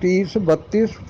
30-32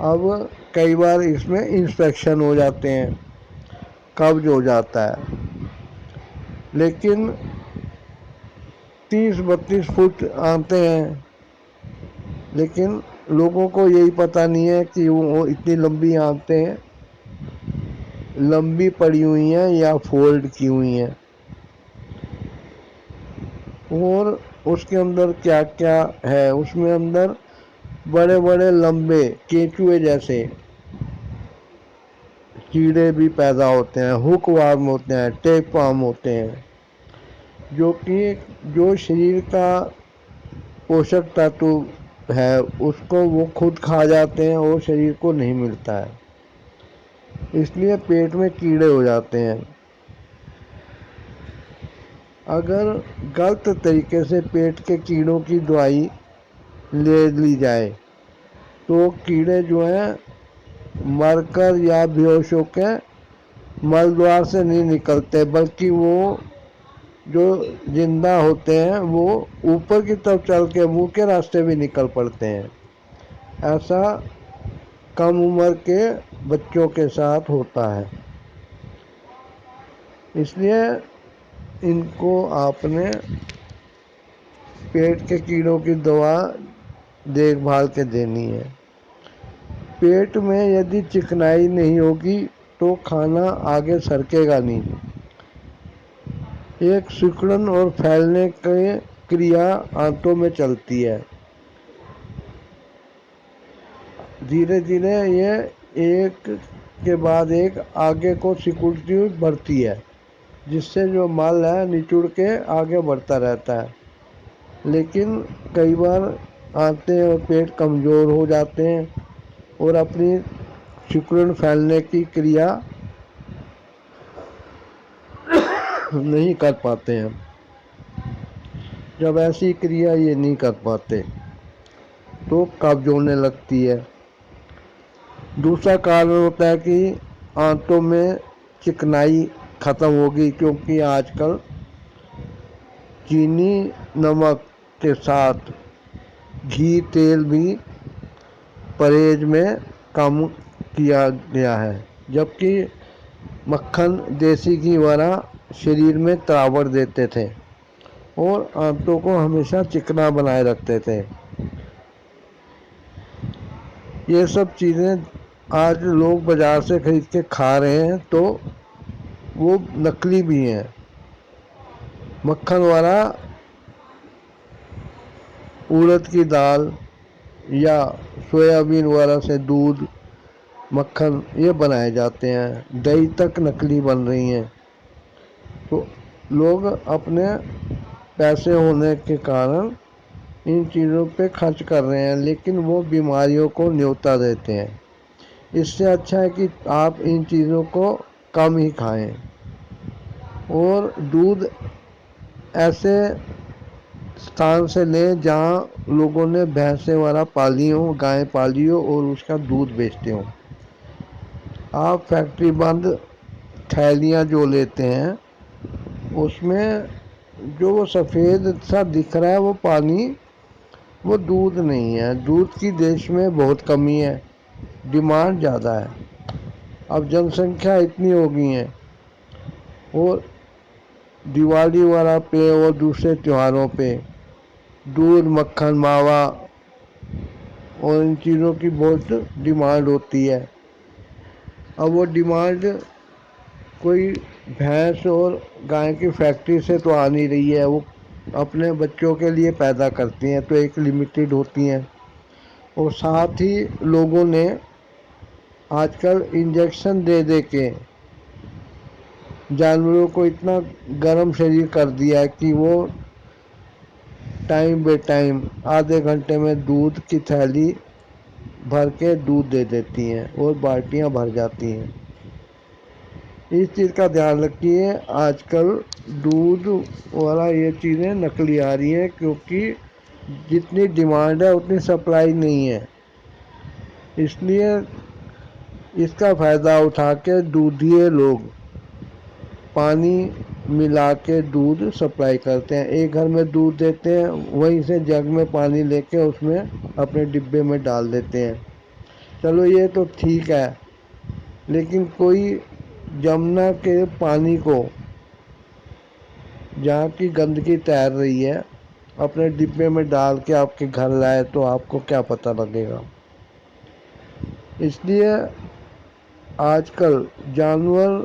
اب کئی بار اس میں انفیکشن ہو جاتے ہیں، قبض ہو جاتا ہے، لیکن 30-32 فٹ آتے ہیں، لیکن لوگوں کو یہی پتہ نہیں ہے کہ وہ اتنی لمبی آنتیں لمبی پڑی ہوئی ہیں یا فولڈ کی ہوئی ہیں، اور اس کے اندر کیا کیا ہے، اس میں اندر بڑے بڑے لمبے کیچوے جیسے کیڑے بھی پیدا ہوتے ہیں، ہک وارم ہوتے ہیں، ٹیپ وارم ہوتے ہیں، جو شریر کا پوشک تتو ہے اس کو وہ خود کھا جاتے ہیں اور شریر کو نہیں ملتا ہے، اس لیے پیٹ میں کیڑے ہو جاتے ہیں۔ اگر غلط طریقے سے پیٹ کے کیڑوں کی دوائی لے لی جائے تو کیڑے جو ہیں مر کر یا بیہوش ہو کے مل دوار سے نہیں نکلتے، بلکہ وہ جو زندہ ہوتے ہیں وہ اوپر کی طرف چل کے منہ کے راستے بھی نکل پڑتے ہیں۔ ایسا کم عمر کے بچوں کے ساتھ ہوتا ہے، اس لیے ان کو آپ نے پیٹ کے کیڑوں کی دوا دیکھ بھال کے دینی ہے۔ پیٹ میں یدی چکنائی نہیں ہوگی تو کھانا آگے سرکے گا نہیں، ایک سکڑن اور پھیلنے کی کریا آنتوں میں چلتی ہے، دھیرے دھیرے یہ ایک کے بعد ایک آگے کو سکڑتی ہوئی بڑھتی ہے، جس سے جو مال ہے نچڑ کے آگے بڑھتا رہتا ہے، لیکن کئی بار آنتیں اور پیٹ کمزور ہو جاتے ہیں اور اپنی سکڑن پھیلنے کی کریا نہیں کر پاتے ہیں۔ جب ایسی کریا یہ نہیں کر پاتے تو قبض ہونے لگتی ہے۔ دوسرا کارن ہوتا ہے کہ آنتوں میں چکنائی ختم ہوگی، کیونکہ آج کل چینی نمک کے ساتھ گھی تیل بھی پرہیز میں کم کیا گیا ہے، جبکہ مکھن دیسی گھی والا شریر میں تراوٹ دیتے تھے اور آنتوں کو ہمیشہ چکنا بنائے رکھتے تھے۔ یہ سب چیزیں آج لوگ بازار سے خرید کے کھا رہے ہیں تو وہ نقلی بھی ہیں۔ مکھن والا اڑد کی دال یا سویابین وغیرہ سے دودھ مکھن یہ بنائے جاتے ہیں، دہی تک نقلی بن رہی ہیں، تو لوگ اپنے پیسے ہونے کے کارن ان چیزوں پہ خرچ کر رہے ہیں، لیکن وہ بیماریوں کو نیوتا دیتے ہیں۔ اس سے اچھا ہے کہ آپ ان چیزوں کو کم ہی کھائیں اور دودھ ایسے استھان سے لیں جہاں لوگوں نے بھینسیں والا پالی ہوں، گائے پالی ہو اور اس کا دودھ بیچتے ہوں۔ آپ فیکٹری بند تھیلیاں جو لیتے ہیں اس میں جو وہ سفید سا دکھ رہا ہے وہ پانی وہ دودھ نہیں ہے، دودھ کی دیش میں بہت کمی ہے، ڈیمانڈ زیادہ ہے۔ اب جن سنکھیا اتنی ہو گئی ہیں اور دیوالی وغیرہ پہ اور دوسرے تہواروں پہ دودھ مکھن ماوا اور ان چیزوں کی بہت ڈیمانڈ ہوتی ہے۔ اب وہ ڈیمانڈ کوئی بھینس اور گائے کی فیکٹری سے تو آ نہیں رہی ہے، وہ اپنے بچوں کے لیے پیدا کرتی ہیں تو ایک لمیٹیڈ ہوتی ہیں، اور ساتھ ہی لوگوں نے آج کل انجیکشن دے دے کے جانوروں کو اتنا گرم شریر کر دیا ہے کہ وہ ٹائم بے ٹائم آدھے گھنٹے میں دودھ کی تھیلی بھر کے دودھ دے دیتی ہیں اور بالٹیاں بھر جاتی ہیں۔ اس چیز کا دھیان رکھیے، آج کل دودھ والا یہ چیزیں نقلی آ رہی ہیں، کیونکہ جتنی ڈیمانڈ ہے اتنی سپلائی نہیں ہے، اس لیے اس کا فائدہ اٹھا کے دودھیے لوگ پانی ملا کے دودھ سپلائی کرتے ہیں، ایک گھر میں دودھ دیتے ہیں، وہیں سے جگ میں پانی لے کے اس میں اپنے ڈبے میں ڈال دیتے ہیں، چلو یہ تو ٹھیک ہے، لیکن کوئی جمنا کے پانی کو جہاں کی گندگی تیر رہی ہے اپنے ڈبے میں ڈال کے آپ کے گھر لائے تو آپ کو کیا پتہ لگے گا؟ اس لیے آج کل جانور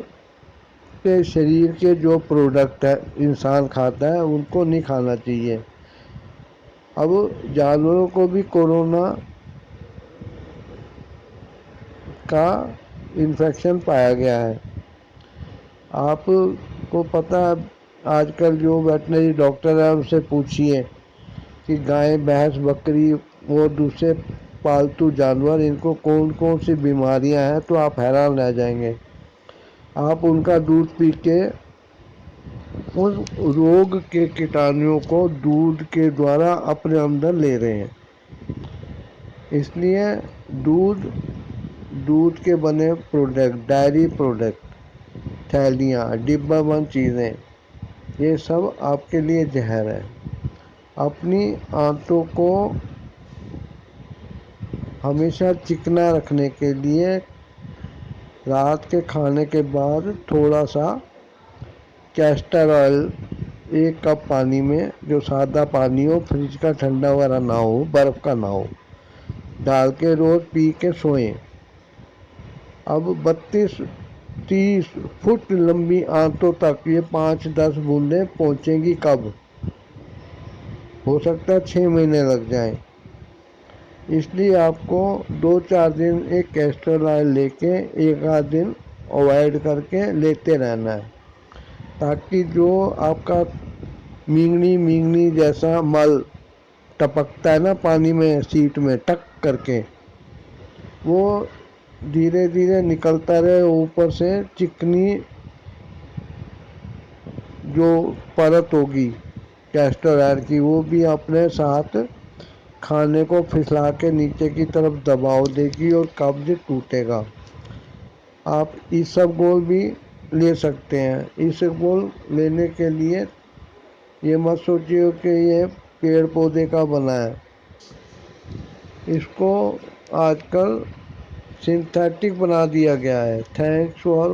کے شریر کے جو پروڈکٹ ہے انسان کھاتا ہے ان کو نہیں کھانا چاہیے۔ اب جانوروں کو بھی کورونا کا انفیکشن پایا گیا ہے۔ آپ کو پتہ ہے آج کل جو ویٹنری ڈاکٹر ہیں ان سے پوچھیے کہ گائے بھینس بکری اور دوسرے پالتو جانور ان کو کون کون سی بیماریاں ہیں تو آپ حیران رہ جائیں گے۔ آپ ان کا دودھ پی کے ان روگ کے کیٹانوؤں کو دودھ کے دوارا اپنے اندر لے رہے ہیں۔ اس لیے دودھ کے بنے پروڈکٹ، ڈائری پروڈکٹ، تھیلیاں، ڈبہ بند چیزیں، یہ سب آپ کے لیے زہر ہے۔ اپنی آنتوں کو ہمیشہ چکنا رکھنے کے لیے رات کے کھانے کے بعد تھوڑا سا کیسٹر آئل 1 کپ پانی میں، جو سادہ پانی ہو، فریج کا ٹھنڈا وغیرہ نہ ہو، برف کا نہ ہو، ڈال کے روز پی کے سوئیں۔ اب 32-30 فٹ لمبی آنتوں تک یہ 5-10 بوندیں پہنچیں گی کب؟ ہو سکتا ہے 6 مہینے لگ جائیں۔ اس لیے آپ کو 2-4 دن ایک کیسٹر آئل لے کے 1 دن اوائڈ کر کے لیتے رہنا ہے، تاکہ جو آپ کا مینگنی جیسا مل ٹپکتا ہے نا پانی میں سیٹ میں ٹک کر کے، وہ دھیرے دھیرے نکلتا رہے، اوپر سے چکنی جو پرت ہوگی کیسٹر آئل کی وہ بھی اپنے ساتھ کھانے کو پھسلا کے نیچے کی طرف دباؤ دے گی اور قبض ٹوٹے گا۔ آپ ایسبگول بھی لے سکتے ہیں۔ ایسبگول لینے کے لیے یہ مت سوچیے کہ یہ پیڑ پودے کا بنا ہے، اس کو آج کل سنتھیٹک بنا دیا گیا ہے۔ Thanks for